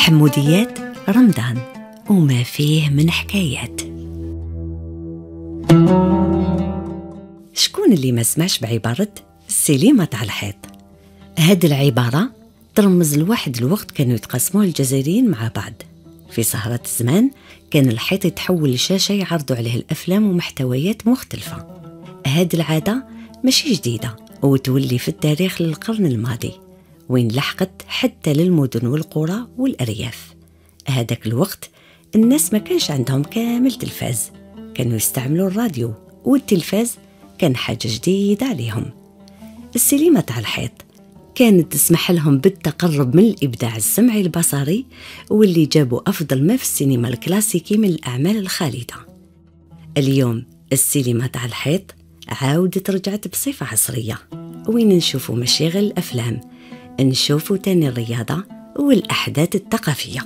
حموديات رمضان وما فيه من حكايات. شكون اللي ما سمعش بعبارة السليمة تاع الحيط؟ هاد العبارة ترمز لواحد الوقت كانوا يتقاسموه الجزائريين مع بعض. في سهرة الزمان كان الحيط يتحول لشاشة يعرضوا عليه الأفلام ومحتويات مختلفة. هاد العادة ماشي جديدة وتولي في التاريخ للقرن الماضي، وين لحقت حتى للمدن والقرى والأرياف. هذاك الوقت الناس ما كانش عندهم كامل تلفاز، كانوا يستعملوا الراديو، والتلفاز كان حاجة جديدة عليهم. السينما تاع الحيط كانت تسمح لهم بالتقرب من الإبداع السمعي البصري، واللي جابوا أفضل ما في السينما الكلاسيكي من الأعمال الخالدة. اليوم السينما تاع الحيط عاودت رجعت بصفة عصرية، وين نشوفوا مشاغل الأفلام، نشوفوا تاني الرياضة والأحداث الثقافية.